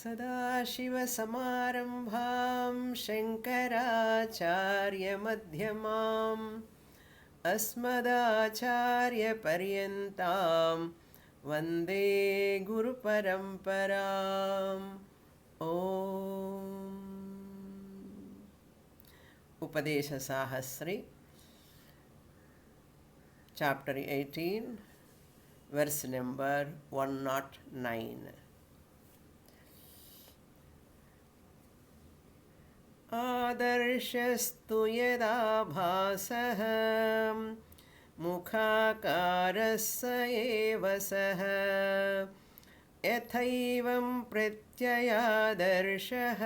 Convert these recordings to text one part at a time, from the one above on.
सदाशिवसमारम्भां शङ्कराचार्यमध्यमाम् अस्मदाचार्यपर्यन्तां वन्दे गुरुपरम्पराम् ॐ Upadesa Sahasri, chapter 18, verse number 109. आदर्शस्तु यदा भासः मुखाकारः स एव सः यथैवं प्रत्ययादर्शः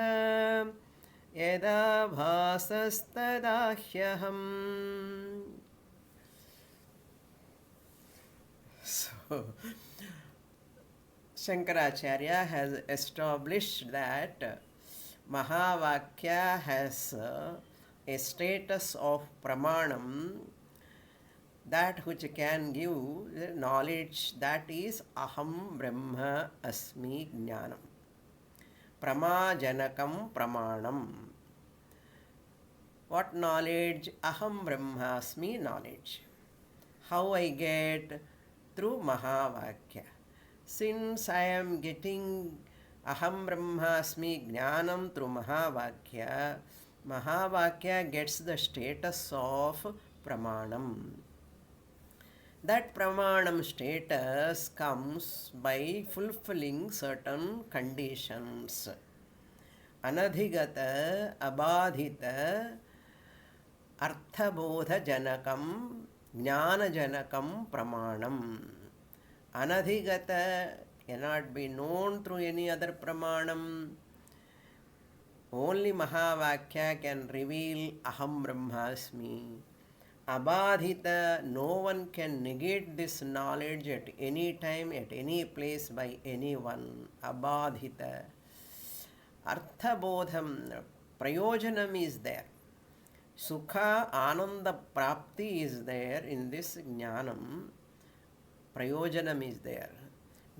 यदा भासस्तदा ह्यहम्. So, Shankaracharya has established that Mahavakya has a status of pramanam, that which can give knowledge, that is aham brahma asmi jnanam. Pramajanakam pramanam. What knowledge? Aham brahmasmi knowledge. How I get? Through Mahavakya. Since I am getting aham brahmasmi jnanam through Mahavakya, Mahavakya gets the status of pramanam. That pramanam status comes by fulfilling certain conditions. Anadhigata, abadhita, arthabodha janakam, jnana janakam pramanam. Anadhigata cannot be known through any other pramanam. Only Mahavakya can reveal aham brahmasmi. Abadhita, no one can negate this knowledge at any time, at any place, by anyone. Abadhita. Arthabodham, prayojanam is there. Sukha, ananda prapti is there in this jnanam. Prayojanam is there.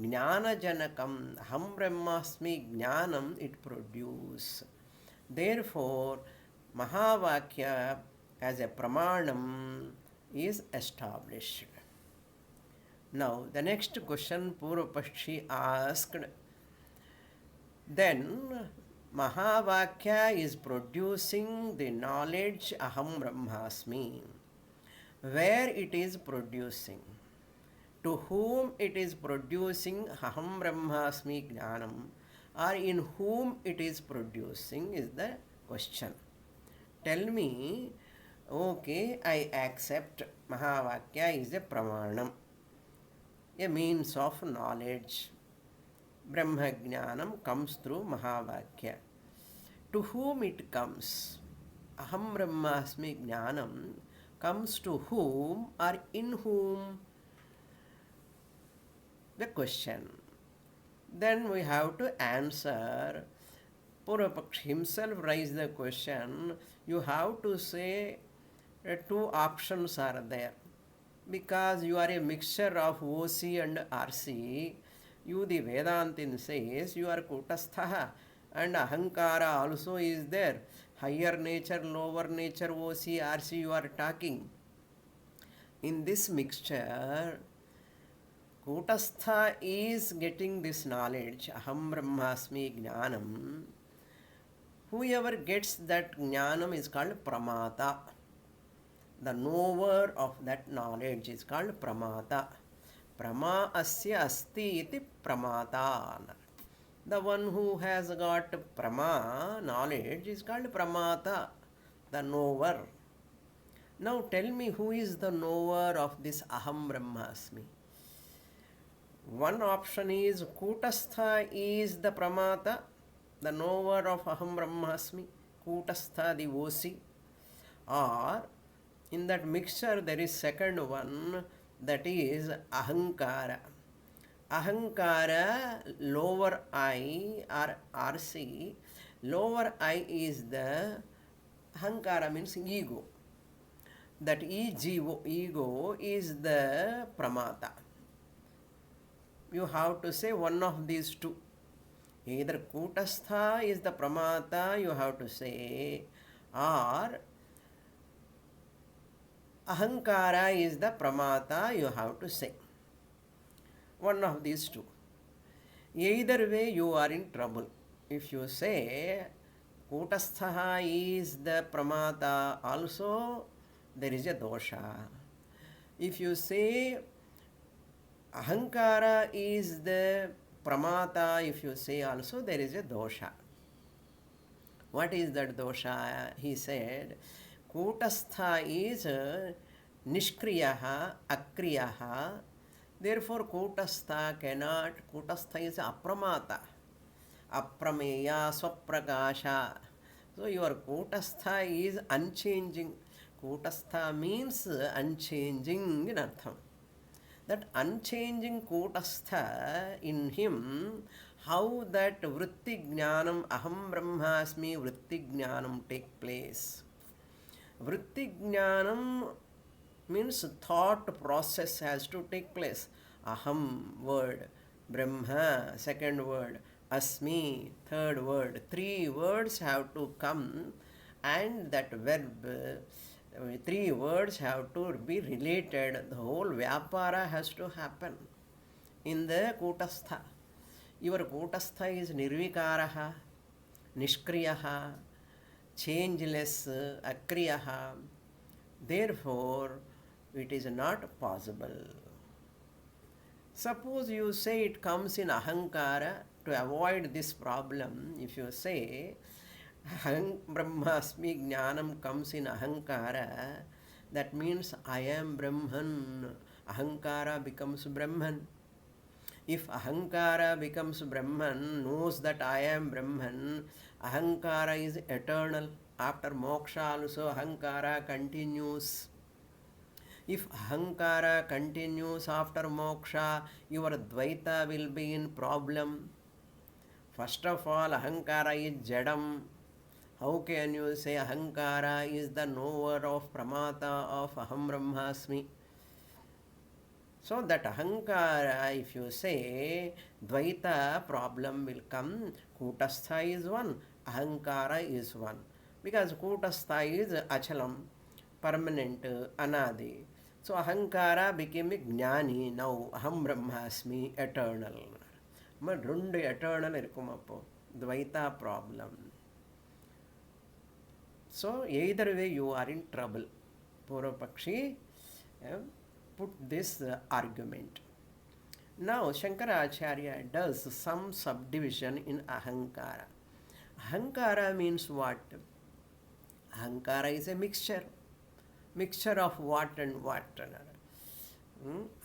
Jnana janakam, aham brahmasmi jnanam it produces. Therefore, Mahavakya as a pramanam is established. Now, the next question Purvapakshi asked, then Mahavakya is producing the knowledge aham brahmasmi. Where it is producing? To whom it is producing aham brahmasmi jnanam, or in whom it is producing is the question. Tell me. Okay, I accept Mahavakya is a pramanam, a means of knowledge. Brahma jnanam comes through Mahavakya. To whom it comes? Aham brahmasmi jnanam comes to whom or in whom? The question. Then we have to answer. Purvapakshi himself raised the question. You have to say two options are there. Because you are a mixture of OC and RC, you, the Vedantin, says you are Kutastha, and Ahankara also is there. Higher nature, lower nature, OC, RC you are talking. In this mixture, Kutastha is getting this knowledge, aham brahmasmi jnanam. Whoever gets that jnanam is called pramata. The knower of that knowledge is called pramata. Prama asya asti iti pramata. The one who has got prama knowledge is called pramata, the knower. Now tell me, who is the knower of this aham brahmasmi? One option is Kutastha is the pramata, the knower of aham brahmasmi, Kutastha the OC. Or in that mixture there is second one, that is Ahankara. Ahankara, lower I or RC, lower I is the Ahankara means ego. That ego is the pramata. You have to say one of these two. Either Kutastha is the Pramata, you have to say, or Ahankara is the Pramata, you have to say. One of these two. Either way, you are in trouble. If you say Kutastha is the Pramata, also there is a dosha. If you say Ahankara is the Pramata, if you say also there is a dosha. What is that dosha? He said, Kutastha is Nishkriyaha, Akriyaha. Therefore, Kutastha is Apramata. Aprameya, Swaprakasha. So, your Kutastha is unchanging. Kutastha means unchanging in Artham. That unchanging Kutastha in him, how that vritti jnanam, aham brahmasmi vritti jnanam take place. Vritti jnanam means thought process has to take place. Aham word, Brahma second word, Asmi third word. 3 words have to come, and that verb, 3 words have to be related. The whole Vyapara has to happen in the Kutastha. Your Kutastha is Nirvikaraha, Nishkriyaha, changeless, Akriyaha. Therefore, it is not possible. Suppose you say it comes in Ahankara. To avoid this problem, if you say Aham Brahmasmi Jnanam comes in Ahankara, that means I am Brahman. Ahankara becomes Brahman. If Ahankara becomes Brahman, knows that I am Brahman, Ahankara is eternal. After moksha also Ahankara continues. If Ahankara continues after moksha, your Dvaita will be in problem. First of all, Ahankara is Jadam. How can you say Ahankara is the knower of Pramata of Aham Brahmasmi? So that Ahankara, if you say Dvaita, problem will come. Kutastha is one, Ahankara is one. Because Kutastha is Achalam, permanent, Anadi. So Ahankara became a Jnani. Now Aham Brahmasmi, eternal. But rendu eternal irkumapo. Dvaita problem. So either way you are in trouble. Purvapakshi put this argument. Now Shankaracharya does some subdivision in Ahankara. Ahankara means what? Ahankara is a mixture. Mixture of what and what?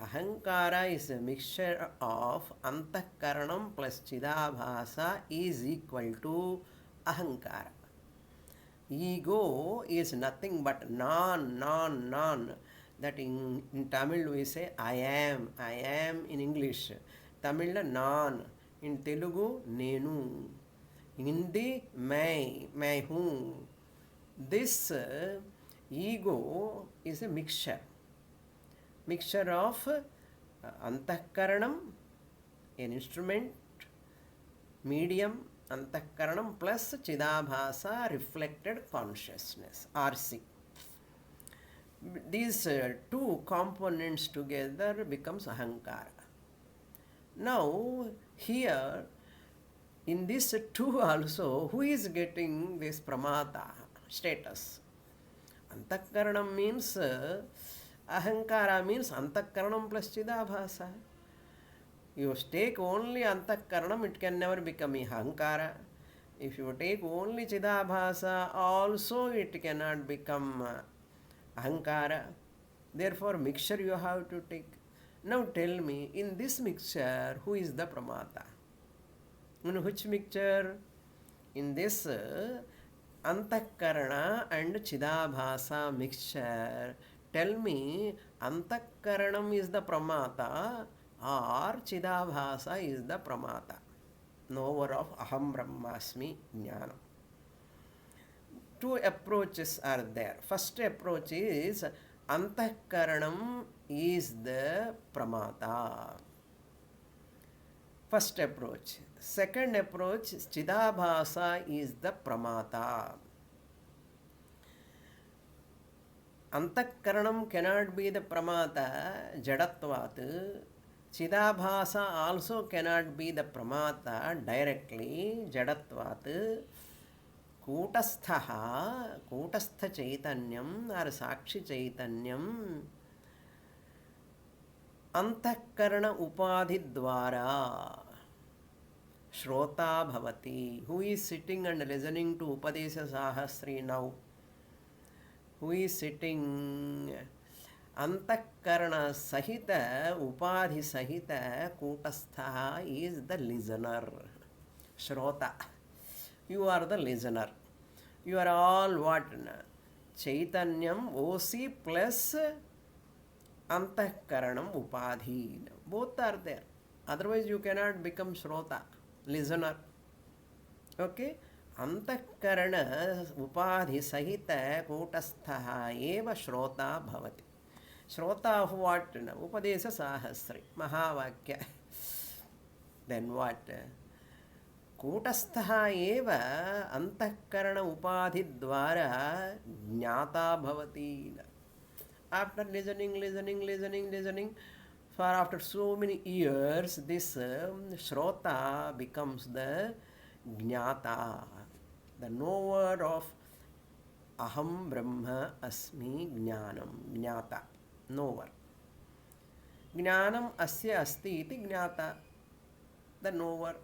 Ahankara is a mixture of Antakaranam plus Chidabhasa is equal to Ahankara. Ego is nothing but non. That in Tamil we say I am in English. Tamil non. In Telugu nenu. In Hindi मैं हूँ. This ego is a mixture of Antakaranam, an instrument, medium, Antakaranam plus Chidabhasa, reflected consciousness, RC. These 2 components together becomes Ahankara. Now here in this 2 also, who is getting this Pramata status? Antakaranam means Ahankara means Antakaranam plus Chidabhasa. You take only Antakaranam, it can never become Ahankara. If you take only Chidabhasa, also it cannot become Ahankara. Therefore, mixture you have to take. Now tell me, in this mixture, who is the Pramata? In which mixture? In this Antakarana and Chidabhasa mixture, tell me, Antakaranam is the Pramata or Chidabhasa is the Pramata, knower of Aham Brahmasmi Jnanam. 2 approaches are there. First approach is Antakaranam is the Pramata. First approach. Second approach, Chidabhasa is the Pramata. Antakaranam cannot be the Pramata, Jadatvat. Chidabhasa also cannot be the Pramata directly, Jadatvat. Kutastha Chaitanyam or Sakshi Chaitanyam Antakarana Upadhi Dwara Shrota Bhavati. Who is sitting and listening to Upadesa Sahasri now? Who is sitting Antakarana Sahita Upadhi Sahita Kutastha is the listener. Shrota. You are the listener. You are all what? Chaitanyam OC plus Antakaranam Upadhi. Both are there. Otherwise you cannot become Shrota, listener. Okay? Antakarana Upadhi Sahita Kutastha Eva Shrota Bhavati. Shrota of what? Upadesa Sahasri. Mahavakya. Then what? Kutastha eva antakarana upadhi dwara jnata bhavati. After listening, for after so many years, this Shrota becomes the jnata, the knower of Aham Brahma Asmi Jnanam, jnata, knower. Jnanam asya asti iti jnata, the knower.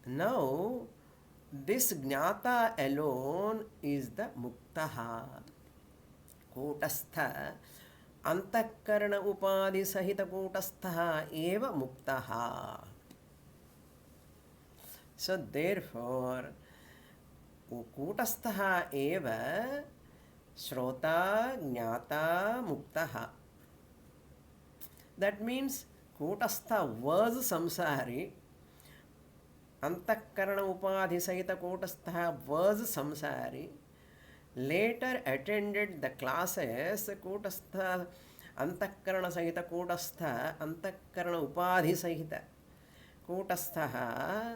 Now, this jnata alone is the muktaha. Kutastha antakarana upadhi sahita kutastha eva muktaha. So, therefore, kutastha eva shrota jnata muktaha. That means kutastha was samsari. Antakarana upadhi sahita kutastha was samsari. Later attended the classes kutastha antakarana sahita kutastha antakarana upadhi sahita kutastha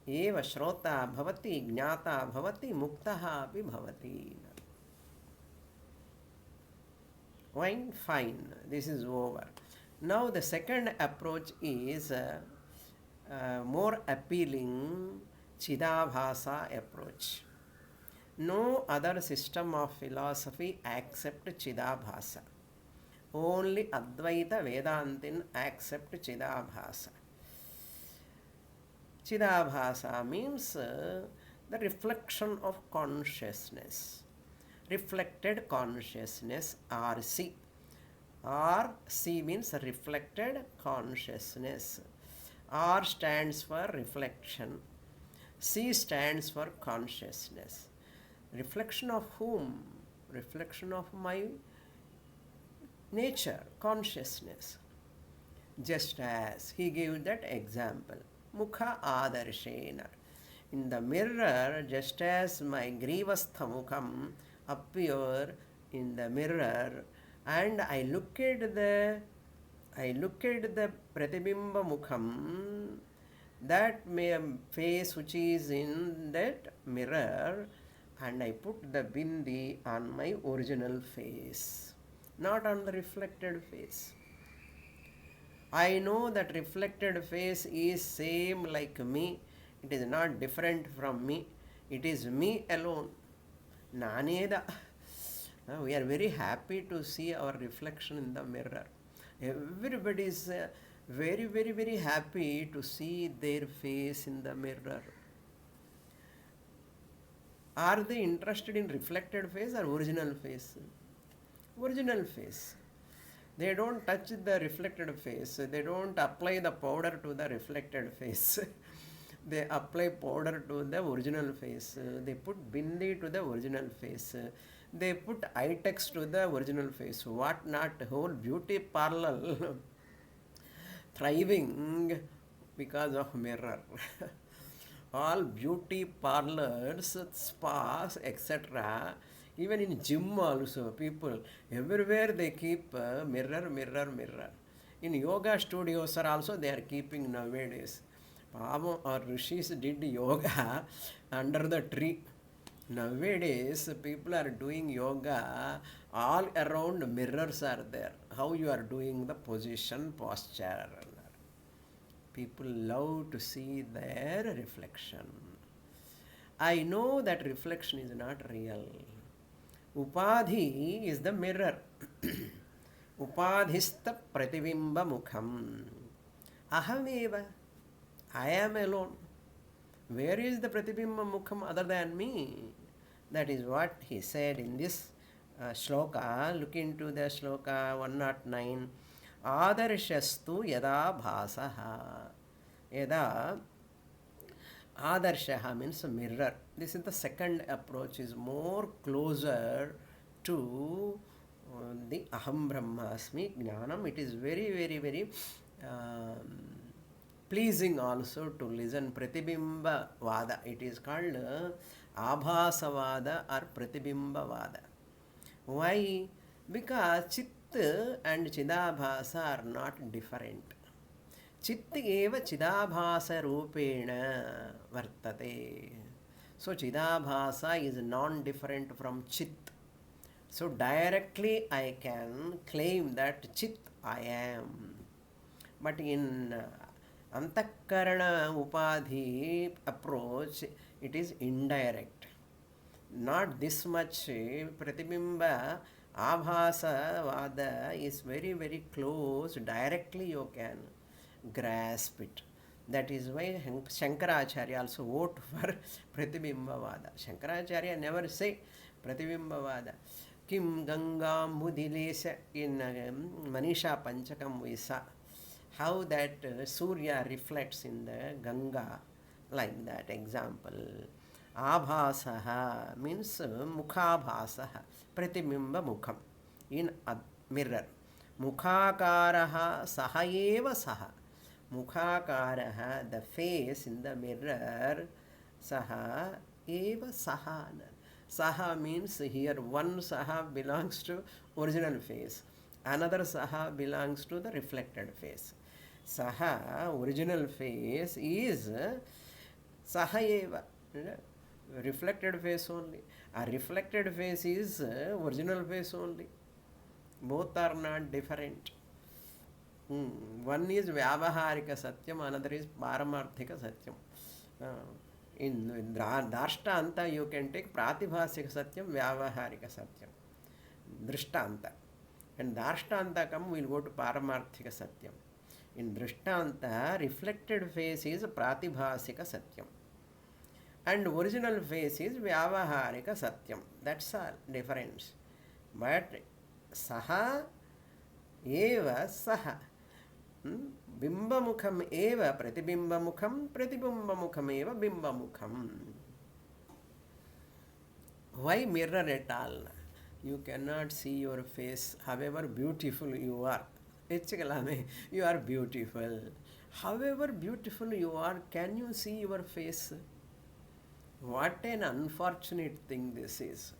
eva shrota bhavati jnata bhavati muktaha api bhavati. Fine. This is over. Now the second approach is more appealing, Chidabhasa approach. No other system of philosophy accept Chidabhasa. Only Advaita Vedantin accept Chidabhasa. Chidabhasa means the reflection of consciousness. Reflected consciousness, RC. RC means reflected consciousness. R stands for reflection. C stands for consciousness. Reflection of whom? Reflection of my nature, consciousness. Just as he gave that example. Mukha adarshena. In the mirror, just as my grivastha mukham appear in the mirror, and I look at the pratibimba mukham, that face which is in that mirror, and I put the bindi on my original face, not on the reflected face. I know that reflected face is same like me. It is not different from me. It is me alone. Naneda. We are very happy to see our reflection in the mirror. Everybody is very, very, very happy to see their face in the mirror. Are they interested in reflected face or original face? Original face. They don't touch the reflected face. They don't apply the powder to the reflected face. They apply powder to the original face. They put bindi to the original face. They put eye text to the original face. What not? Whole beauty parlor thriving because of mirror. All beauty parlors, spas, etc. Even in gym also, people, everywhere they keep mirror. In yoga studios are also they are keeping nowadays. Pavam or rishis did yoga under the tree. Nowadays, people are doing yoga, all around mirrors are there. How you are doing the position, posture. People love to see their reflection. I know that reflection is not real. Upadhi is the mirror. Upadhista pratibimba mukham. Ahameva. I am alone. Where is the pratibimba mukham other than me? That is what he said in this shloka. Look into the shloka 109. Adarshastu yada bhasaha. Yada Adarshaha means a mirror. This is the second approach, is more closer to the Aham Brahmasmi Jnanam. It is very, very, very pleasing also to listen Pratibimba Vada. It is called Abhasa Vada or Pratibimba Vada. Why? Because Chit and Chidabhasa are not different. Chit eva chidabhasa rupena vartate. So chidabhasa is non-different from chit. So directly I can claim that chit I am. But in antakarana upadhi approach, it is indirect. Not this much. Pratibimba abhasa vada is very, very close. Directly you can grasp it. That is why Shankaracharya also vote for Pratibimba-vada. Shankaracharya never say Pratibimba-vada. Kim Gangam Mudilesa in Manisha Panchakam we saw how that Surya reflects in the Ganga, like that example. Abhasaha means Mukhabhasaha, Pratibimba Mukham in a mirror. Mukhakaraha sahaeva saha. Mukhakaraha, the face in the mirror, saha eva saha. Saha means here one saha belongs to original face, another saha belongs to the reflected face. Saha, original face, is saha eva, reflected face only. A reflected face is original face only. Both are not different. One is Vyavaharika Satyam, another is Paramarthika Satyam. In Dashtanta, you can take Pratibhasika Satyam, Vyavaharika Satyam, Drishtanta. And Dashtanta come, we will go to Paramarthika Satyam. In Drishtanta, reflected face is Pratibhasika Satyam. And original face is Vyavaharika Satyam. That's all difference. But Saha eva saha. Bimbamukham eva pratibimbamukham, pratibimbamukham eva bimbamukham. Why mirror at all? You cannot see your face, however beautiful you are. You are beautiful. However beautiful you are, can you see your face? What an unfortunate thing this is.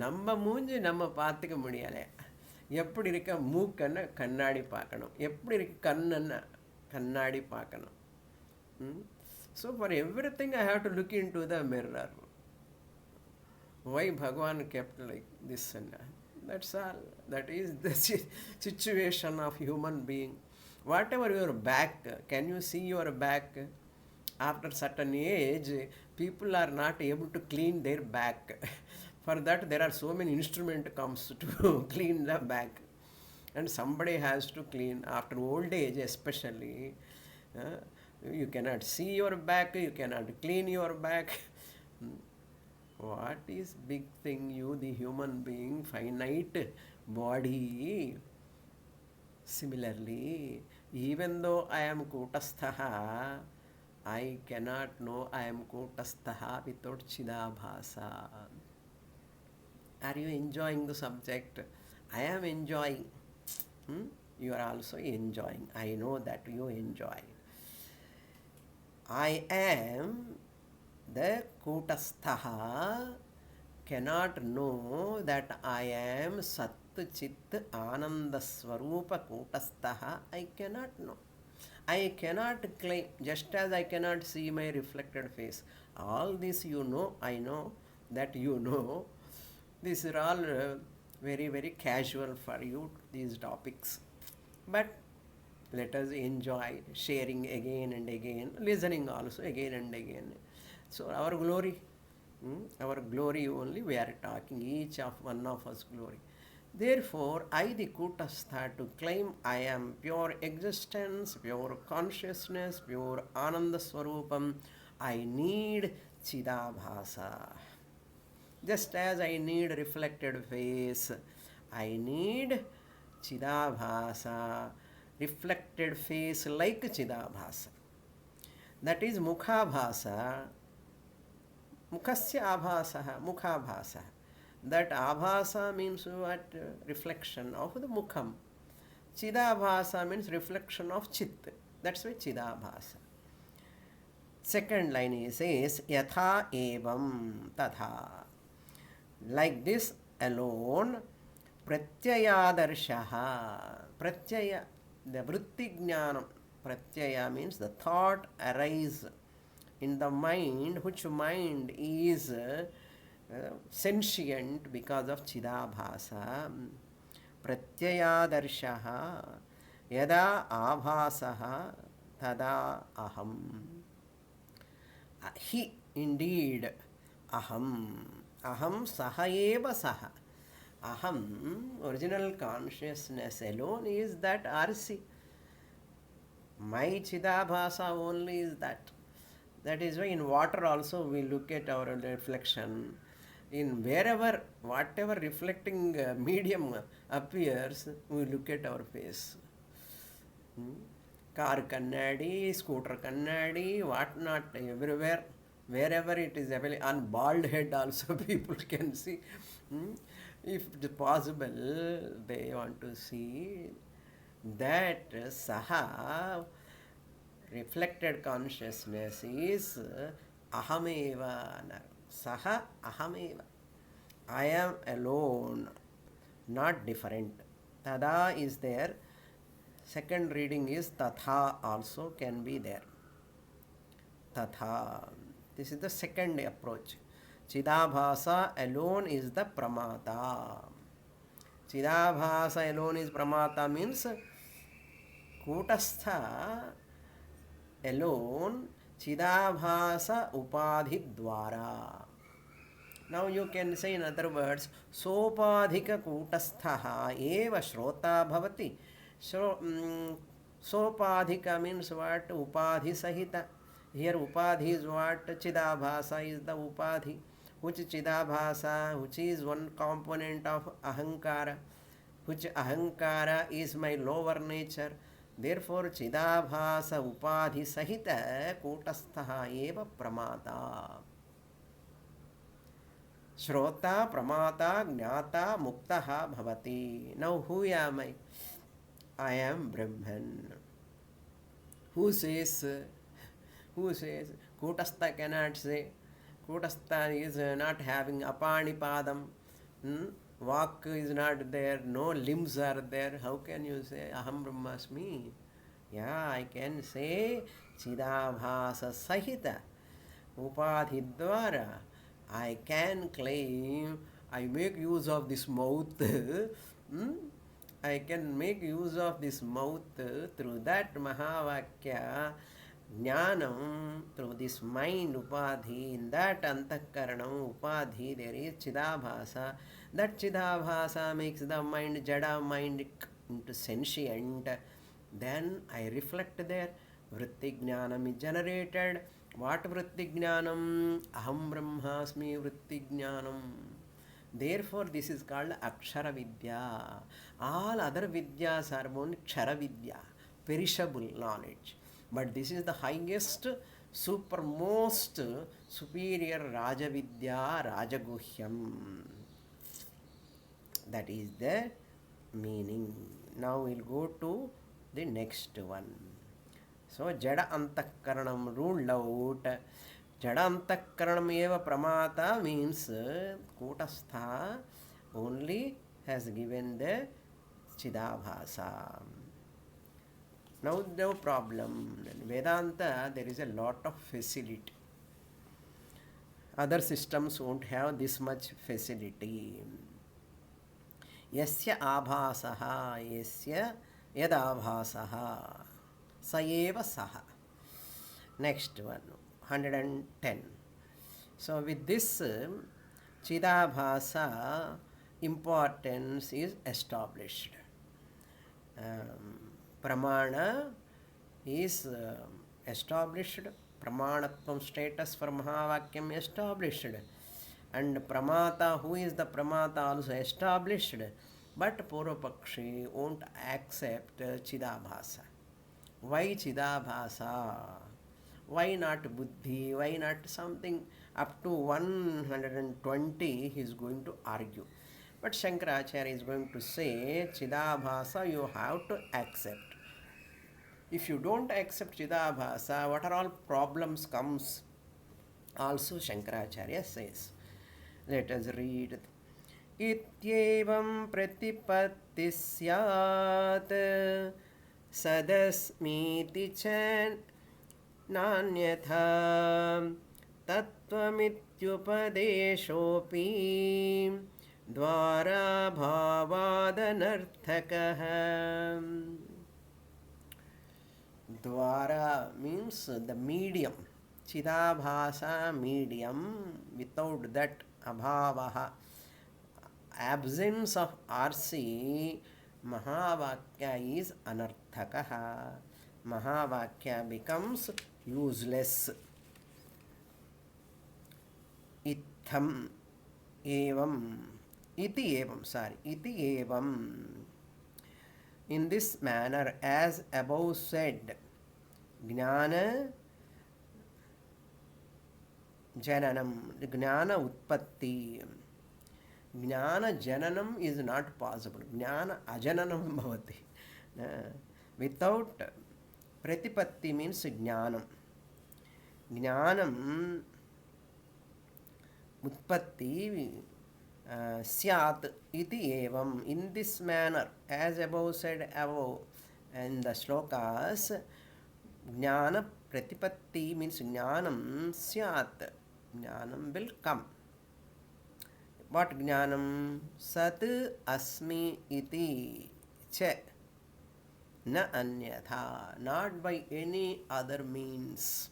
நம்ம மூஞ்சி நம்ம பார்த்துக்க முடியலை. எப்படி இருக்க மூக்கன்னு கண்ணாடி பார்க்கணும், எப்படி இருக்க கண்ணன்னு கண்ணாடி பார்க்கணும். So for everything I have to look into the mirror. Why Bhagavan kept like this and that's all. That is the situation of human being. Whatever your back, can you see your back? After certain age, people are not able to clean their back. For that, there are so many instruments comes to clean the back, and somebody has to clean. After old age, especially, you cannot see your back, you cannot clean your back. What is big thing? You, the human being, finite body. Similarly, even though I am Kutasthaha, I cannot know I am Kutasthaha without Chidabhasa. Are you enjoying the subject? I am enjoying. You are also enjoying. I know that you enjoy. I am the Kutasthaha cannot know that I am Satya. Chit Ananda Swarupa Kutastaha, I cannot know. I cannot claim, just as I cannot see my reflected face. All this you know, I know that you know. These are all very, very casual for you, these topics. But let us enjoy sharing again and again, listening also again and again. So our glory only we are talking, each of one of us glory. Therefore, I the Kutastha to claim I am pure existence, pure consciousness, pure Ananda Swarupam, I need Chidabhasa. Just as I need reflected face, I need Chidabhasa, reflected face like Chidabhasa. That is Mukhabhasa, Mukhasya Abhasaha, Mukhabhasa. That Abhasa means what? Reflection of the Mukham. Chidabhasa means reflection of Chit. That's why Chidabhasa. Second line he says, Yatha evam tatha. Like this alone, Pratyayadarshaha. Pratyaya, the Vritti Jnanam. Pratyaya means the thought arise in the mind, which mind is sentient because of Chidabhasa. Pratyayadarshaha yada abhasaha tada aham. He, indeed, aham. Aham saha eva saha. Aham, original consciousness alone is that RC. My Chidabhasa only is that. That is why in water also we look at our reflection. In whatever reflecting medium appears, we look at our face. Car kannadi, scooter kannadi, what not, everywhere, wherever it is available. On bald head also people can see. If possible, they want to see that Saha, reflected consciousness, is Ahameva. Saha Ahameva. I am alone, not different. Tada is there. Second reading is Tatha also can be there. Tatha. This is the second approach. Chidabhasa alone is the Pramata. Chidabhasa alone is Pramata means Kutastha alone Chidabhasa Upadhi Dwara. Now you can say in other words, Sopadhika Kutastha eva Shrota Bhavati. So, Sopadhika means what? Upadhi Sahita. Here Upadhi is what? Chidabhasa is the Upadhi. Which Chidabhasa, which is one component of Ahankara. Which Ahankara is my lower nature. Therefore, Chidabhasa Upadhi Sahita Kutastha eva Pramata. Shrota, Pramata, Jnata, Muktaha Bhavati. Now who am I? I am Brahman. Who says? Kutastha cannot say. Kutastha is not having apanipadam. Vak is not there. No limbs are there. How can you say Aham Brahmasmi? Yeah, I can say Chidabhasa Sahita Upadhi Dwara. I can claim, I make use of this mouth. I can make use of this mouth through that Mahavakya Jnanam, through this mind Upadhi. In that Antakaranam Upadhi there is Chidabhasa. That Chidabhasa makes the mind, Jada mind, into sentient. Then I reflect there. Vritti Jnanam is generated. What Vritti Jnanam? Aham Brahmasmi Vritti Jnanam. Therefore, this is called Akshara Vidya. All other Vidyas are only Kshara Vidya, perishable knowledge. But this is the highest, supermost, superior Raja Vidya, Rajaguhyam. That is the meaning. Now we'll go to the next one. So, Jada Antakaranam ruled out. Jada Antakaranam eva Pramata means Kutastha only has given the Chidabhasa. Now no problem. In Vedanta there is a lot of facility. Other systems won't have this much facility. Yasya abhasaha, yasya yadabhasaha, sayeva saha. Next one, 110. So with this Chidabhasa importance is established. Pramana is established. Pramanatvam status for Mahavakyam established. And Pramata, who is the Pramata, also established. But Purvapakshi won't accept Chidabhasa. Why Chidabhasa? Why not Buddhi? Why not something? Up to 120 he is going to argue. But Shankaracharya is going to say Chidabhasa you have to accept. If you don't accept Chidabhasa, what are all problems comes? Also Shankaracharya says. Let us read. Ityevam pratipatti syat sadasmiti chan nanyatha tattvamityupadeshopi dvara bhavadanarthakah. Dvara means the medium. Chidabhasa medium. Without that abhavaha, absence of RC, Mahavakya is anarthakaha. Mahavakya becomes useless. Itham evam. Iti evam. In this manner, as above said, Jnana Jananam, Jnana Utpatti. Jnana Jananam is not possible. Jnana Ajananam bhavati. Without Pratipatti means Jnanam. Jnanam Utpatti Syat iti evam. In this manner, as above said above in the shlokas, Jnana Pratipatti means Jnanam Syat. Jnanam will come. What Jnanam? Sat asmi iti che na anyatha. Not by any other means.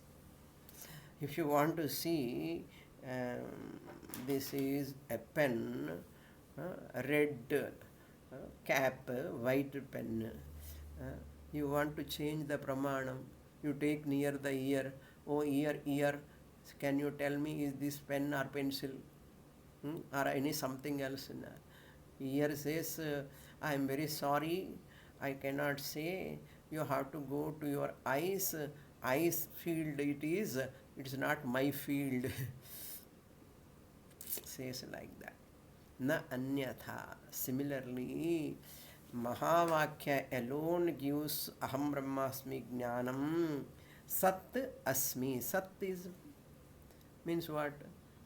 If you want to see, this is a pen, red cap, white pen. You want to change the pramanam. You take near the ear. Oh, ear. Can you tell me, is this pen or pencil? Or any something else? Ear says, I am very sorry, I cannot say. You have to go to your eyes. Eyes field it is. It's not my field. Says like that. Na anyatha. Similarly, Mahavakya alone gives Aham Brahmasmi Jnanam. Sat Asmi. Sat is means what?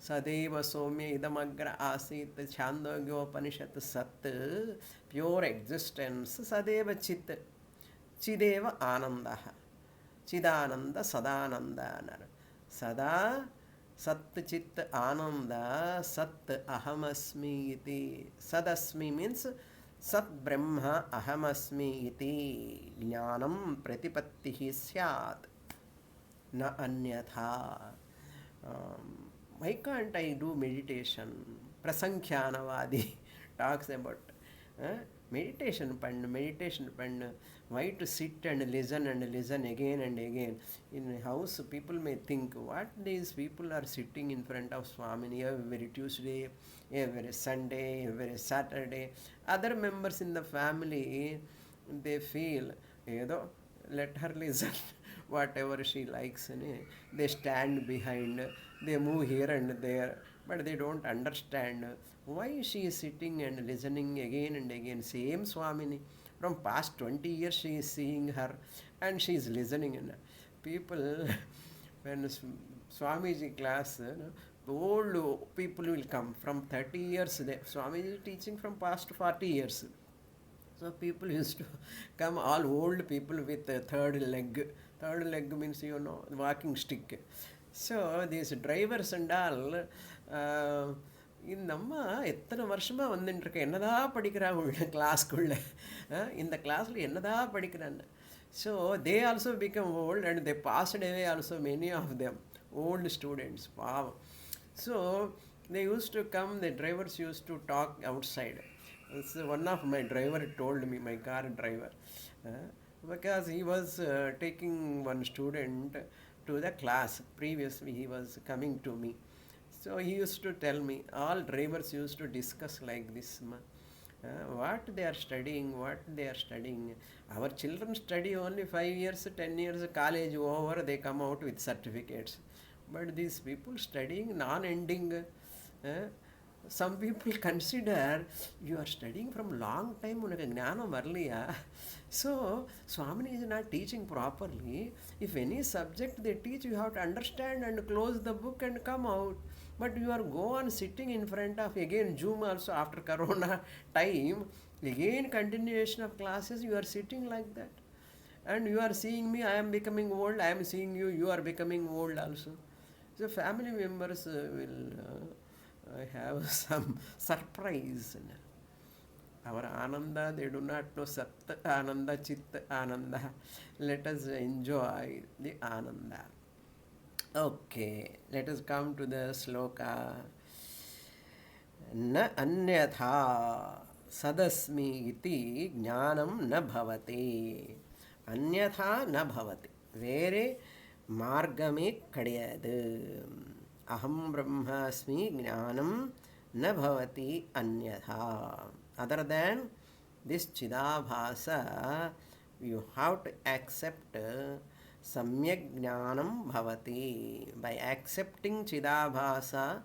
Sadeva Somya Idamagra Asit Chandogyopanishad. Sat, pure existence. Sadeva Chit. Chideva Ananda. Chidananda Sadananda. Sada Sat Chit Ananda Sat Ahamasmi iti. Sadasmi means Sat Brahma Ahamasmi iti. Jnanam Pratipattihi Syat. Na Anyatha. Why can't I do meditation? Prasankhyanavadi talks about meditation pand. Why to sit and listen again and again? In a house, people may think, what these people are sitting in front of Swamini every Tuesday, every Sunday, every Saturday. Other members in the family, they feel, let her listen. Whatever she likes, they stand behind, they move here and there, but they don't understand why she is sitting and listening again and again. Same Swamini, from past 20 years she is seeing her and she is listening. People, when Swamiji class, old people will come from 30 years. Swamiji is teaching from past 40 years. So people used to come, all old people with a third leg. Third leg means, walking stick. So these drivers and all, இந்த அம்மா எத்தனை வருஷமாக வந்துட்டுருக்க, என்னதா படிக்கிறா உள்ள கிளாஸ்க்குள்ளே, இந்த கிளாஸில் என்னதா படிக்கிறான்னு. So they also become old and they passed away also, many of them old students, wow. So they used to come, the drivers used to talk outside. One of my driver told me, my car driver, because he was taking one student to the class. Previously he was coming to me. So he used to tell me, all drivers used to discuss like this, what they are studying, what they are studying. Our children study only 5 years, 10 years, college over, they come out with certificates. But these people studying non-ending. Some people consider, you are studying from long time, unakku gnanam varliya. So Swamini is not teaching properly. If any subject they teach, you have to understand and close the book and come out. But you are go on sitting in front of, again Zoom also after Corona time, again continuation of classes, you are sitting like that. And you are seeing me, I am becoming old, I am seeing you, you are becoming old also. So family members will have some surprise. Our Ananda, they do not know Sat Ananda, Chit Ananda. Let us enjoy the Ananda. Okay, let us come to the sloka. Na anyatha sadasmi iti jnanam na bhavati. Anyatha na bhavati. Vere margame kadiyadu. Aham brahmasmi jnanam na bhavati anyatha. Other than this chidabhasa, you have to accept samyak jnanam bhavati. By accepting chidabhasa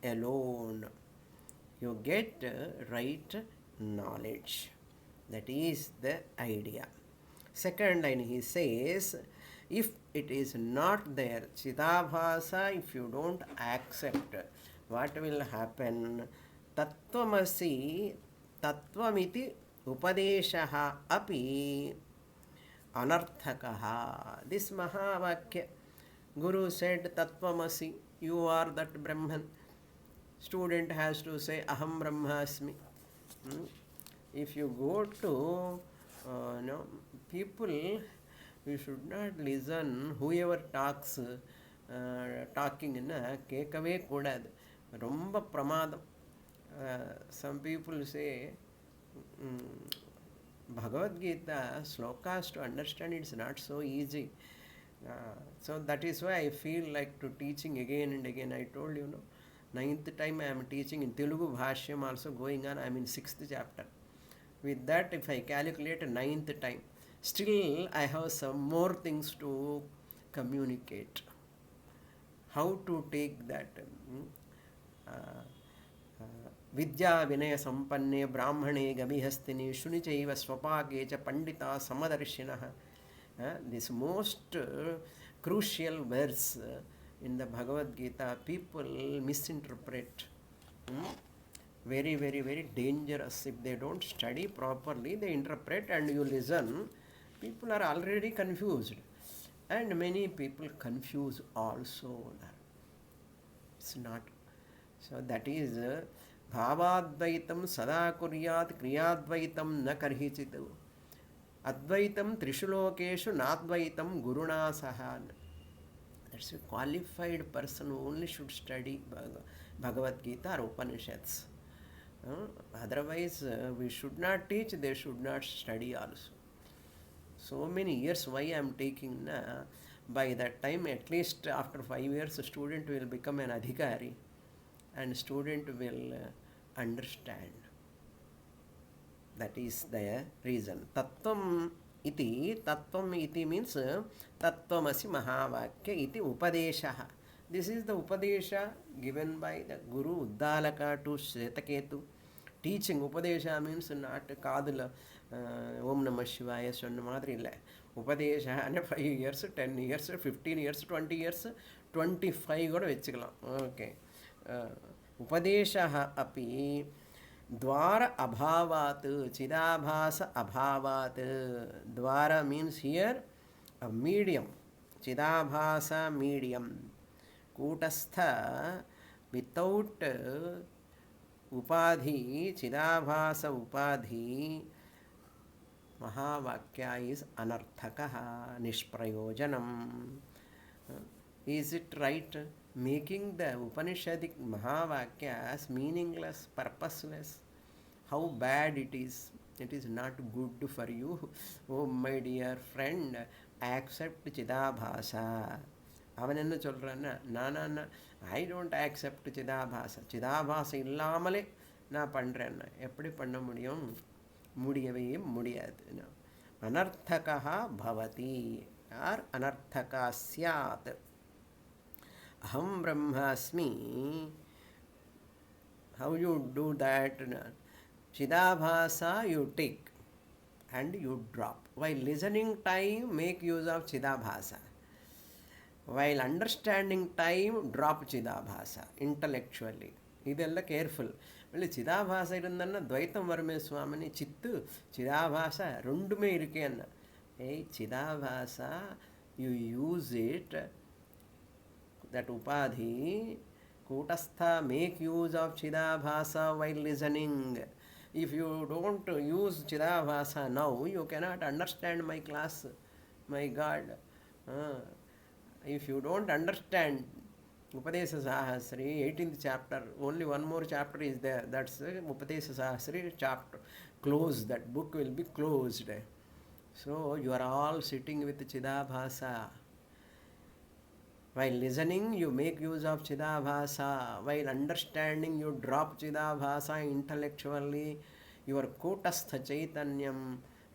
alone, you get right knowledge. That is the idea. Second line he says, if it is not there, chidabhasa, if you don't accept, what will happen? Tattvamasi, tattvamiti upadeshaha api anarthakaha. This Mahavakya, Guru said, Tattvamasi, you are that Brahman. Student has to say, Aham Brahmasmi. If you go to people, you should not listen whoever talks, talking கேட்கவே கூடாது, ரொம்ப பிரமாதம். Some people say, Bhagavad Gita slokas to understand, it's not so easy. So that is why I feel like to teaching again and again. I told you, 9th time I am teaching in Telugu Bhashyam also going on. I am in 6th chapter. With that, if I calculate 9th time, still I have some more things to communicate. How to take that. Vidya vinaya sampanne brahmane gamihastini shunichaiva swapake cha pandita samadarshinaha. This most crucial verse in the Bhagavad Gita, people misinterpret. Very, very, very dangerous. If they don't study properly, they interpret and you listen. People are already confused. And many people confuse also. It's not. So that is bhavadvaitam sada kuryat kriyadvaitam na karhichitu. Advaitam trishulokeshu nadvaitam guruna sahan. That's a qualified person who only should study Bhagavad Gita or Upanishads. Otherwise, we should not teach, they should not study also. So many years, why I am taking, by that time, at least after 5 years, a student will become an adhikari and student will understand. That is the reason. Tattvam iti means tattvamasi mahavakya iti upadeshaha. This is the upadesha given by the Guru Uddalaka to Shetaketu. Teaching Upadesha means not Kadula Om Namah Shivaya Sonna Madri illa. Upadesha and 5 years, 10 years, 15 years, 20 years, 25 kuda vechikalam. Okay. Upadesha api Dwara abhavat, chidabhasa abhavat. Dwara means here a medium. Chidabhasa medium. Kutastha without upadhi, chidabhasa upadhi. Mahavakya is anarthakaha, nishprayojanam. Is it right? Making the Upanishadic Mahavakyas meaningless, purposeless. How bad it is. It is not good for you. Oh, my dear friend, accept Chidabhasa. அவன் என்ன சொல்கிறான்னா நான் I don't accept சிதாபாசா சிதாபாசா இல்லாமலே நான் பண்ணுறேன்னா எப்படி பண்ண முடியும் முடியவே முடியாது அனர்த்தகா பவதி R அனர்த்தகா ஸ்யாத் aham brahmasmi. How you do that? Chidabhasa you take and you drop. While listening time, make use of Chidabhasa. While understanding time, drop Chidabhasa intellectually. ಇದೆಲ್ಲ ಕೇರ್ಫುಲ್ ಒಳ್ಳೆ ಚಿದಾಭಾಸ ಇರಂದನ್ನ ದ್ವೈತಂ ವರಮೇ ಸ್ವಾಮಿನಿ ಚಿತ್ತು ಚಿದಾಭಾಸ ರೆಂಡುಮೇ ಇರಿಕೆ ಅನ್ನ ಏಯ್ ಚಿದಾಭಾಸ you use it that upadhi kutastha make use of chidabhasa while listening. If you don't use chidabhasa now, you cannot understand my class, my God. If you don't understand Upadesa Sahasri 18th chapter, only one more chapter is there, that's Upadesa Sahasri chapter closed. That book will be closed. So you are all sitting with chidabhasa. While listening, you make use of Chidabhasa. While understanding, you drop Chidabhasa intellectually. Your Kutastha Chaitanyam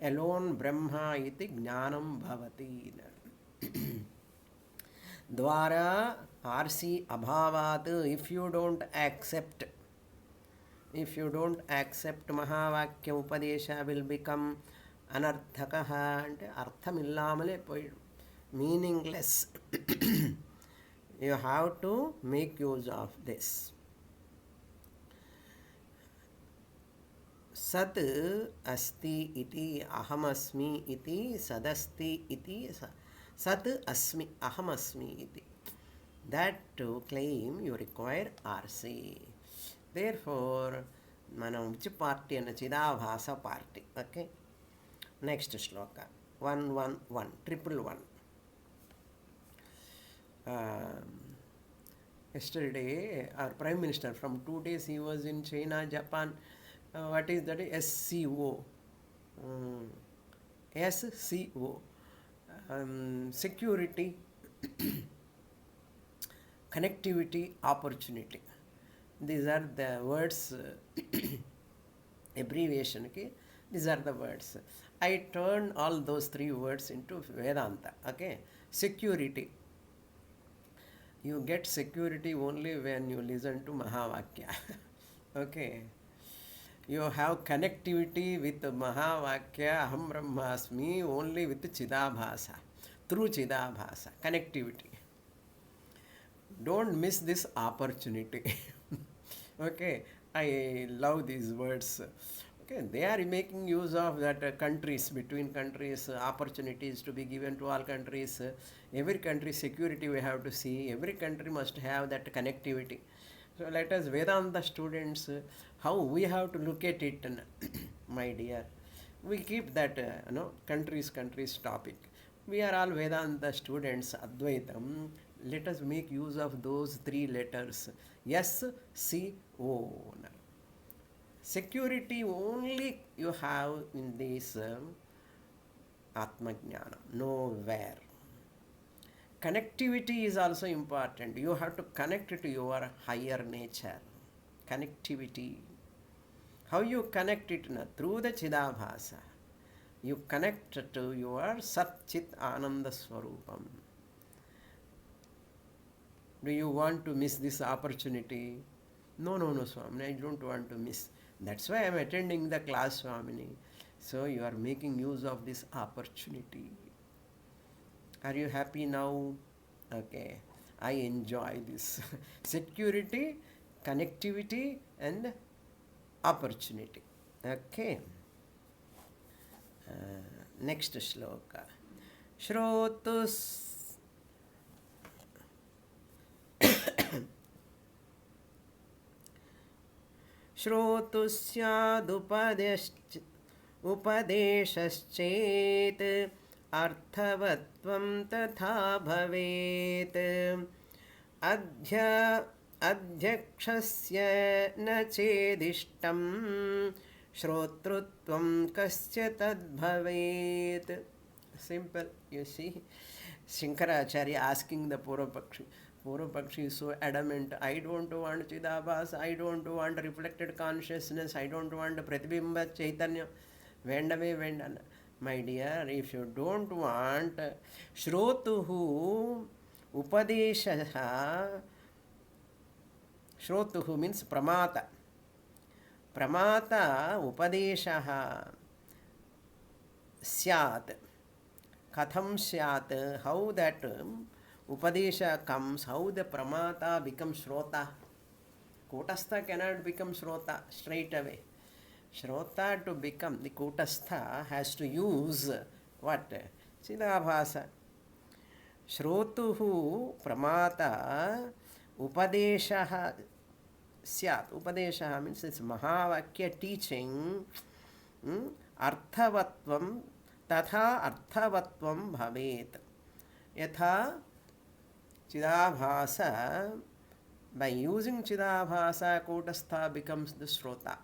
alone Brahma iti Jnanam Bhavati. Dwara RC Abhavat. If you don't accept Mahavakya Upadesha will become Anarthakaha and Arthamillamale meaningless. You have to make use of this. Sat asti iti ahamasmi iti sadasti iti sat asmi ahamasmi iti. That to claim you require RC. Therefore, manam which party and Chidabhasa party. Okay. Next shloka 111 yesterday our Prime Minister, from 2 days he was in China, Japan. What is that? SCO. SCO. Security, connectivity, opportunity. These are the words, abbreviation. Okay? These are the words. I turn all those three words into Vedanta. Okay? Security. You get security only when you listen to Mahavakya. Okay. You have connectivity with Mahavakya, Aham Brahmasmi, only with Chidabhasa. Through Chidabhasa. Connectivity. Don't miss this opportunity. Okay. I love these words. Okay. They are making use of that countries, between countries, opportunities to be given to all countries. Every country security we have to see. Every country must have that connectivity. So let us Vedanta students, how we have to look at it, my dear. We keep that countries topic. We are all Vedanta students, Advaitam. Let us make use of those three letters. SCO. Security only you have in this Atma Jnana. Nowhere. Connectivity is also important. You have to connect to your higher nature. Connectivity. How you connect it? Through the Chidabhasa. You connect to your Sat Chit Ananda Swarupam. Do you want to miss this opportunity? No, Swamini, I don't want to miss. That's why I am attending the class, Swamini. So you are making use of this opportunity. Are you happy now? Okay. I enjoy this. Security connectivity and opportunity. Okay. Next shloka. Shrotus उपदेशश्चेत् अर्थवत्वं तथा भवेत् अध्य अध्यक्षस्य न चेदिष्टं श्रोतृत्वं कस्य तद्भवेत्. Simple, you see. Shankaracharya asking the Purvapakshi. Purvapakshi is so adamant. I don't want Chidabhas, I don't want reflected consciousness, I don't want Pratibimba Chaitanya. Vendame Vendana. My dear, if you don't want Shrotuhu Upadeshaha, Shrotuhu means Pramata. Pramata Upadeshaha Syat. Katham Syat, how that Upadesha comes, how the Pramata becomes Shrota. Kutastha cannot become Shrota straight away. Shrota to become, the Kutastha has to use what? Chidabhasa. Shrotuhu Pramata Upadeshaha Syat. Upadeshaha means it's Mahavakya teaching. Arthavatvam Tatha Arthavatvam Bhavet. Yatha Chidabhasa, by using Chidabhasa, Kutastha becomes the Shrota.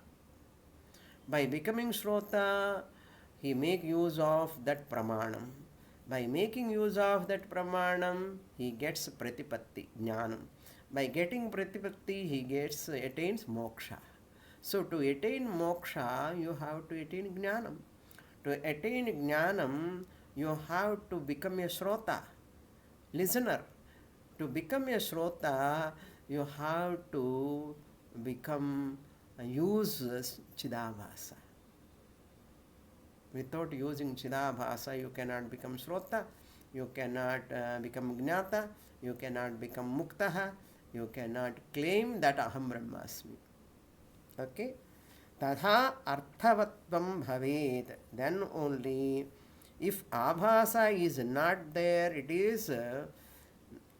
By becoming Shrota, he make use of that Pramanam. By making use of that Pramanam, he gets Pratipatti, Jnanam. By getting Pratipatti, he attains Moksha. So to attain Moksha, you have to attain Jnanam. To attain Jnanam, you have to become a Shrota, listener. To become a Shrota, you have to use Chidabhasa. Without using Chidabhasa, you cannot become Shrota, you cannot become Jnata, you cannot become Muktaha, you cannot claim that Aham Brahmasmi. Okay? Tadha Arthavatvam Bhavet. Then only, if Abhasa is not there, it is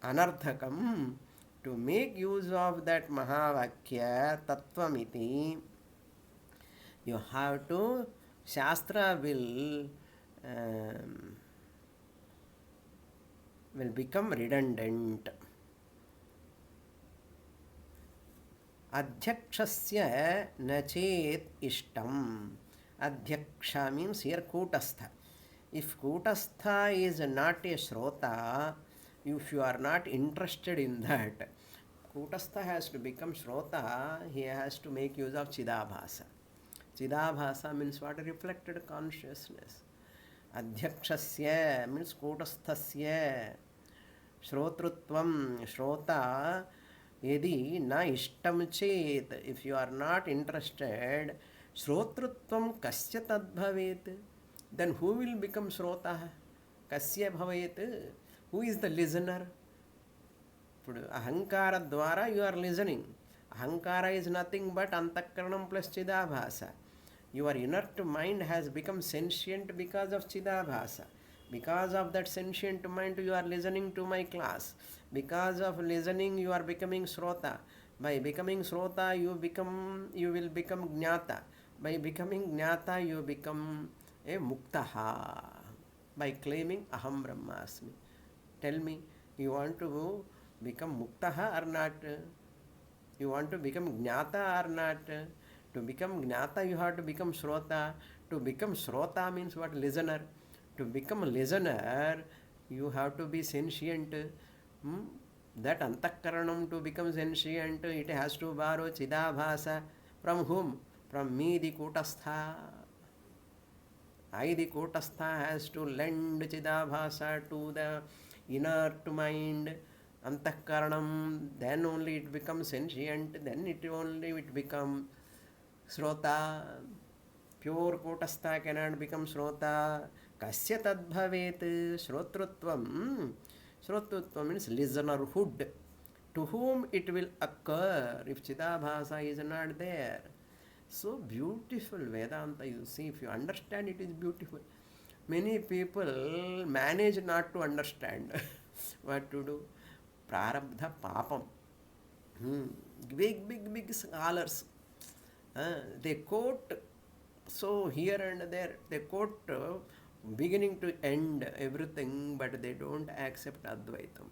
Anarthakam. To make use of that Mahavakya Tattvamiti, you have to, Shastra will become redundant. Adhyakshasya nachet ishtam. Adhyaksha means here Kutastha. If Kutastha is not a Shrota, if you are not interested in that, Kutastha has to become Shrota, he has to make use of Chidabhasa. Chidabhasa means what? Reflected consciousness. Adhyakshasya means Kutasthasya. Shrotrutvam, Shrota, Yedi na ishtam chet. If you are not interested, Shrotrutvam kasya tadbhavet. Then who will become Shrota? Kasya bhavet. Who is the listener? Ahankara dwara you are listening. Ahankara is nothing but Antakaranam plus Chidabhasa. Your inert mind has become sentient because of Chidabhasa. Because of that sentient mind, you are listening to my class. Because of listening, you are becoming Shrota. By becoming Shrota, you will become Jnata. By becoming Jnata, you become a Muktaha. By claiming Aham Brahmasmi. Tell me, you want to become Muktaha or not? You want to become Jnata or not? To become Jnata, you have to become Shrota. To become Shrota means what? Listener. To become a listener, you have to be sentient. That Antakaranam to become sentient, it has to borrow Chidabhasa. From whom? From me, the Kutastha. I, the Kutastha, has to lend Chidabhasa to the inert mind, Antakaranam. Then only it becomes sentient. Then it becomes Shrota. Pure Kutastha cannot become Shrota. Kasya tadbhavet. Shrotrutvam. Shrotutvam means listenerhood. to whom it will occur if Chidabhasa is not there. So beautiful Vedanta, you see, if you understand it is beautiful. Many people manage not to understand what to do. Prarabdha papam. Big scholars. They quote so here and there. They quote beginning to end everything, but they don't accept Advaitam.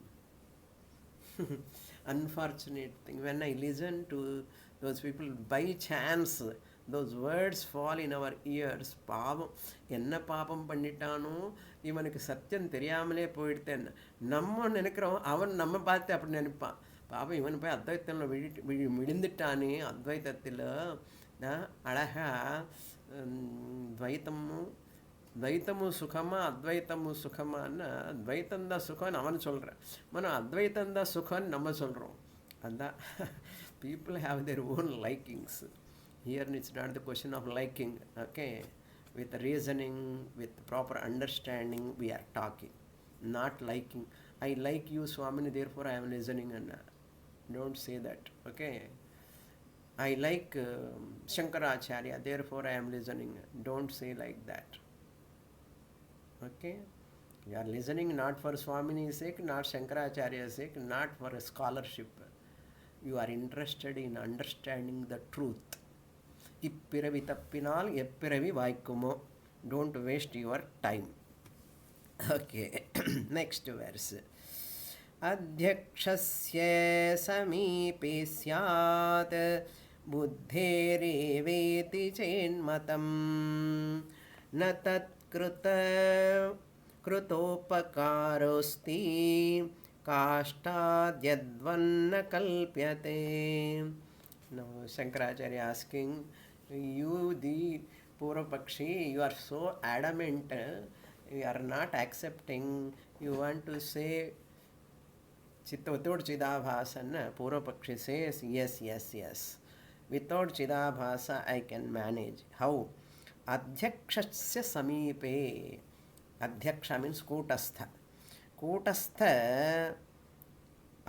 Unfortunate thing. When I listen to those people, by chance, those words fall in our ears. பாவம் என்ன பாபம் பண்ணிட்டானோ இவனுக்கு சத்தியம் தெரியாமலே போயிடுத்தேன் நம்ம நினைக்கிறோம், அவன் நம்ம பார்த்து அப்படி நினைப்பான். பாபம் இவன் போய் அத்வைத்தத்தில் விழுந்துட்டானே, அத்வைத்தத்தில் அழகா ద్వైతము సుఖమా అద్వైతము సుఖమా అన్న ద్వైతందా సుఖం అని అవన్ சொல்கிறேன், మనం అద్వైతందా సుఖం అని நம்ம சொல்கிறோம். அதான் people have their own likings. Here it's not the question of liking, okay? With reasoning, with proper understanding, we are talking, not liking. I like you, Swamini, therefore I am listening. And don't say that, okay? I like Shankaracharya, therefore I am listening. Don't say like that. Okay? You are listening not for Swamini's sake, not Shankaracharya's sake, not for a scholarship. You are interested in understanding the truth. Ippiravi tappinal eppiravi vaikkumo. Don't waste your time. Okay. Next verse. Adhyakshasya samipe syat buddhereveti chenmatam na tat krutopakarosti kashtadyadvanna kalpyate. Now Shankaracharya asking, you the Purvapakshi, you are so adamant, you are not accepting, you want to say without Chidabhasa. Purvapakshi says, yes. Without Chidabhasa I can manage. How? Adhyakshasya samipe. Adhyaksha means Kutastha. Kutastha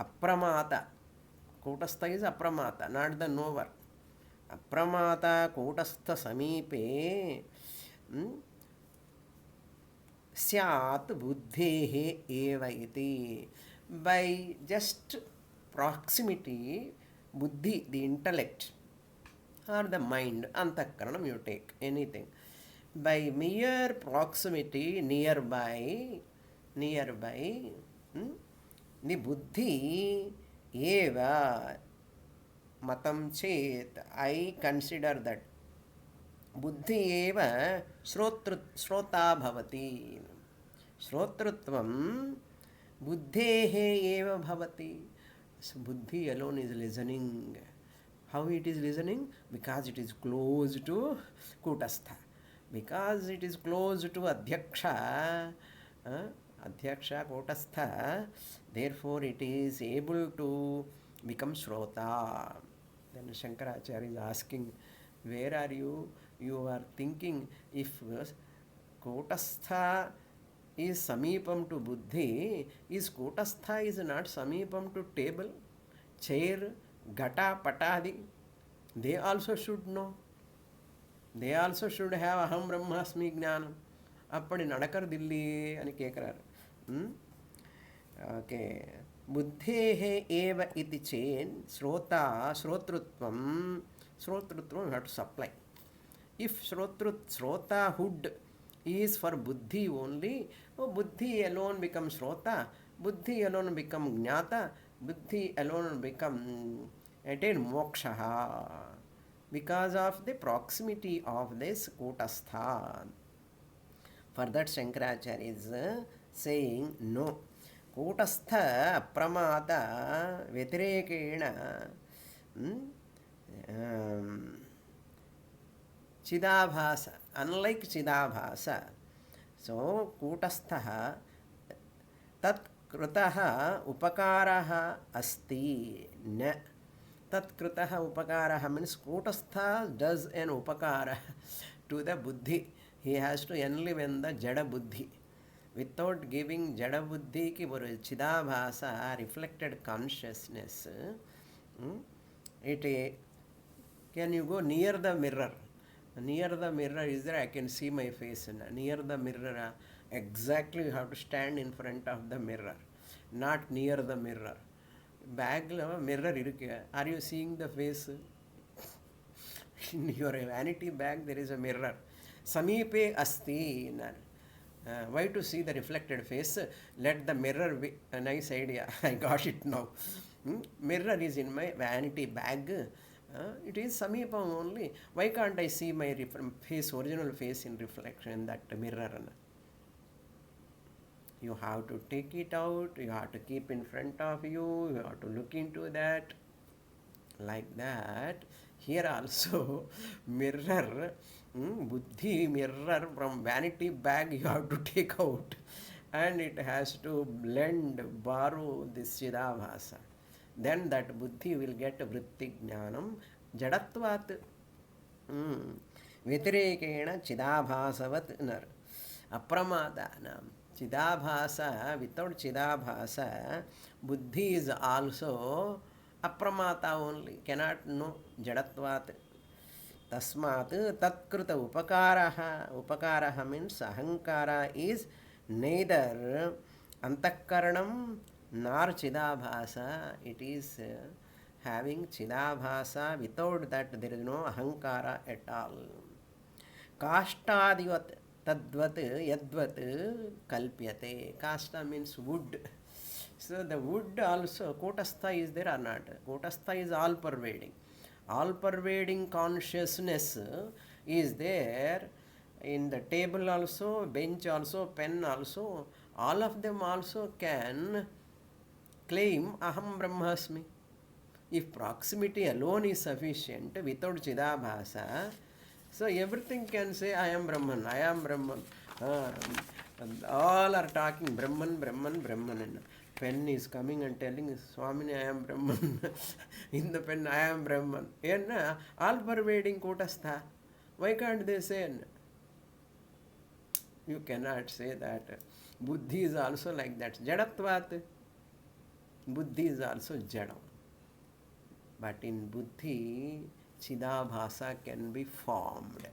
apramata. Kutastha is apramata, not the knower. Apramata Kutastha samipe syat buddhehe eva iti. By just proximity, buddhi, the intellect, or the mind, antakaranam you take, anything. By mere proximity, nearby, the buddhi eva matam chet, I consider that buddhi eva shrota bhavati. Shrotrutvam buddhehe eva bhavati. So buddhi alone is listening. How it is listening? Because it is close to Kutastha. Because it is close to Adhyaksha, Kutastha, therefore it is able to become Shrota. Then Shankaracharya is asking, where are you? You are thinking if Kutastha is Samipam to Buddhi, is Kutastha is not Samipam to table, chair, Gata, Patadi? They also should know. They also should have Aham Brahmasmi Jnanam. Appadi nadakardilli ani kekararu. Okay. Buddhehe eva iti chain srotrutvam we have to supply. If shrotahood is for buddhi only, buddhi alone becomes shrota, buddhi alone become jnata, buddhi alone become attain moksha, because of the proximity of this Kutastha. For that Shankaracharya is saying, no. Kutastha apramata vyatirekena Chidabhasa, unlike Chidabhasa. So Kutastha tat krutaha upakaraha asti na. Tat krutaha upakaraha means Kutastha does an upakara to the buddhi. He has to enliven the jada buddhi. without giving jada buddhi ki or chidabhasa, reflected consciousness, can you go near the mirror? Near the mirror is there, I can see my face. Near the mirror, exactly you have to stand in front of the mirror, not near the mirror. Bag mirror irukku. Are you seeing the face? In your vanity bag there is a mirror. Samipe asti. Why to see the reflected face? Let the mirror be a nice idea. I got it now. Mirror is in my vanity bag. It is Samipa only. Why can't I see my face, original face in reflection in that mirror? You have to take it out, you have to keep in front of you, you have to look into that. Like that, here also, mirror, buddhi mirror from vanity bag you have to take out, and it has to blend, borrow this chidabhasa. Then that buddhi will get vritti jnanam jadatvat. Vitirekena chidabhasavat nar. Apramadana. Chidabhasa, without chidabhasa, buddhi is also apramata only, cannot know jadatvat. Tasmat tatkruta upakaraha. Upakaraha means ahankara is neither antakaranam nor chidabhasa. It is having chidabhasa. Without that there is no ahankara at all. Kashtadivat tadvat yadvat kalpyate. Kasta means wood. So the wood also, kotastha is there or not? Kotastha is all pervading. All pervading consciousness is there in the table also, bench also, pen also. All of them also can claim aham brahmasmi. If proximity alone is sufficient without chidabhasa, so everything can say I am Brahman, I am Brahman. All are talking Brahman, Brahman, Brahman. Pen is coming and telling Swamini, I am Brahman. In the pen, I am Brahman. All pervading kotastha. Why can't they say? You cannot say that. Buddhi is also like that. Jadatvat. Buddhi is also jadam. But in buddhi, chidabhasa can be formed.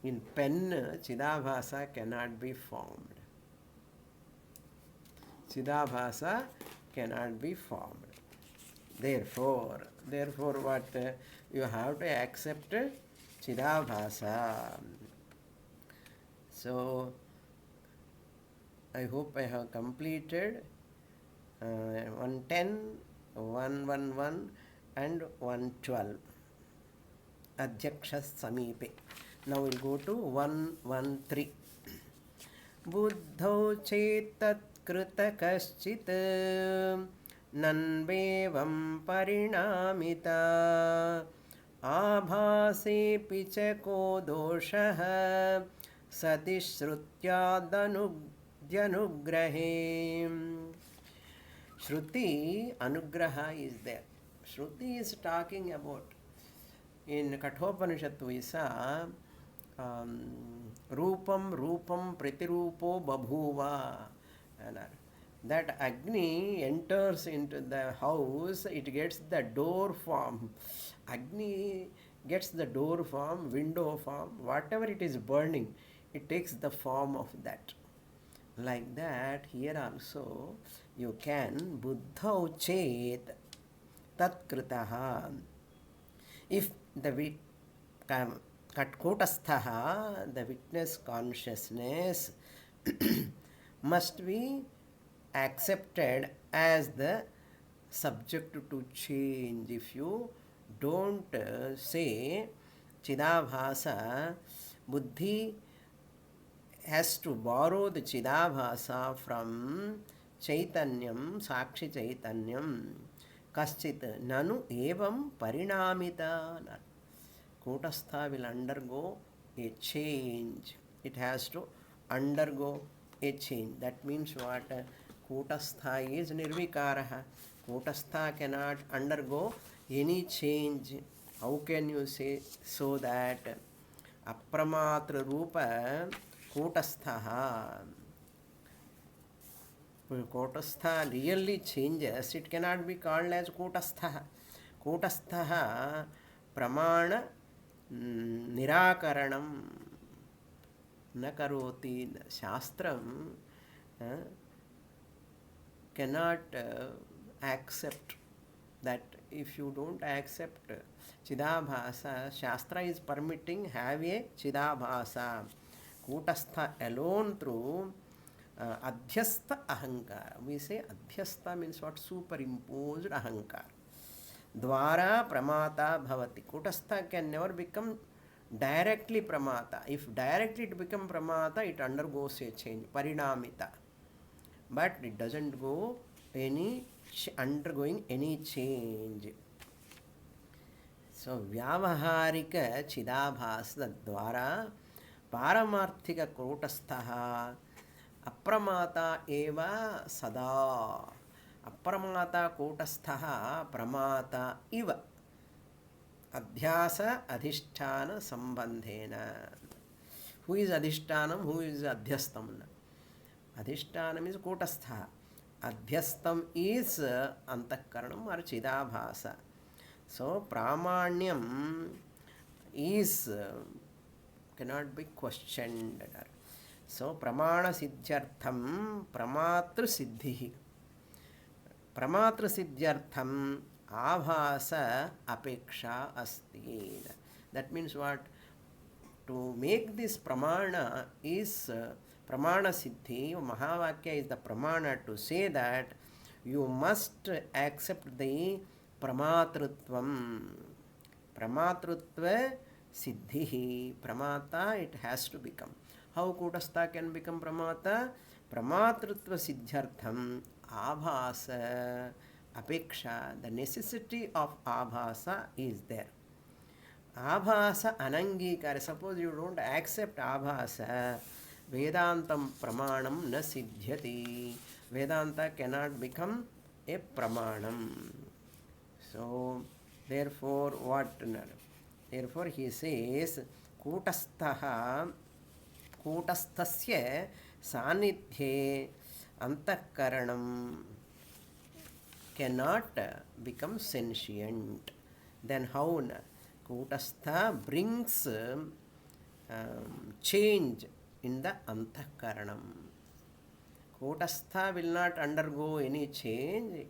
In pen, chidabhasa cannot be formed. Chidabhasa cannot be formed. Therefore what? You have to accept chidabhasa. So, I hope I have completed 110, 111 and 112. Adhyaksha Samipe. Now we'll go to 113. Buddhau chetat krita kaschit nanvevam parinamita abhase pichako doshaha satishrutyadanugrahe. Shruti anugraha is there. Shruti is talking about, in Kathopanishad we saw rupam rupam pratirupo babhuva. That Agni enters into the house, it gets the door form. Agni gets the door form, window form, whatever it is burning, it takes the form of that. Like that, here also you can buddhau chet tatkritaha. If the kotasthaha, the witness consciousness, must be accepted as the subject to change. If you don't say chidabhasa, buddhi has to borrow the chidabhasa from chaitanyam, sakshi chaitanyam. Kaschit nanu evam parinamita. Kotastha will undergo a change. It has to undergo a change. That means what? Kotastha is nirvikaraha. Kotastha cannot undergo any change. How can you say so that? Apramatra rupa kotastha. Kotastha really changes, it cannot be called as Kotastha. Kotastha pramana nirakaranam na karoti. Shastram cannot accept that. If you don't accept Chidabhasa, Shastra is permitting have a Chidabhasa. Kutastha alone through Adhyastha Ahankara. We say Adhyastha means what? Superimposed Ahankara. Dwara Pramata Bhavati. Kutastha can never become directly Pramata. If directly it become Pramata, it undergoes a change, Parinamita. But it doesn't go undergoing any change. So Vyavaharika Chidabhasa Dwara Paramarthika Kotastha Apramata Eva Sada. Apramata Kotastha Pramata Iva Adhyasa Adhishthana Sambandhena. Who is Adhishtanam? Who is Adhyastam? Adhishtanam is Kotastha. Adhyastam is Antakaranam or Chidabhasa. So Pramanyam is cannot be questioned. So Pramana Siddhyartham Pramatru Siddhi. Pramatru Siddhyartham Abhasa Apeksha Asti. That means what? To make this Pramana is Pramana Siddhi. Mahavakya is the Pramana to say that you must accept the Pramatrutvam. Pramatrutva Siddhi. Pramata it has to become. How Kutastha can become Pramata? Pramatrutva Siddhyartham Abhasa Apeksha. The necessity of Abhasa is there. Abhasa Anangikara. Suppose you don't accept Abhasa, Vedantam Pramanam na Siddhyati. Vedanta cannot become a Pramanam. So, therefore, what? Therefore, he says, Kutasthaha, Kutasthasya Sanidhye Antakaranam cannot become sentient. Then how? Kutastha brings change in the Antakaranam. Kutastha will not undergo any change.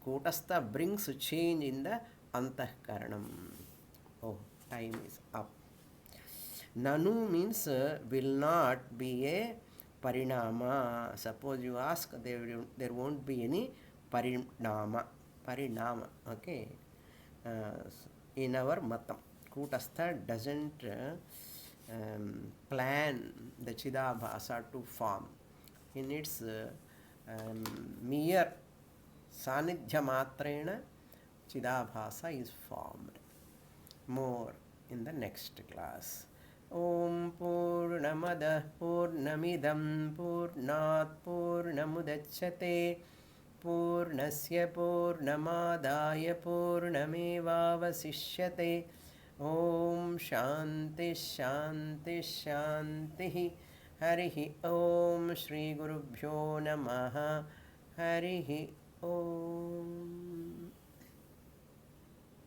Kutastha brings change in the Antakaranam. Oh, time is up. Nanu means will not be a Parinama. Suppose you ask, there won't be any Parinama. Okay. In our Matam, Kutastha doesn't plan the Chidabhasa to form. In its mere Sanidhya Matrena, Chidabhasa is formed. More in the next class. Om Purnamada Purnamidam Purnat Purnamudachyate Purnasya Purnamadaya Purnamevavasishyate. Om Shanti Shanti Shanti. Harihi Om Shri Gurubhyo Namaha. Harihi Om.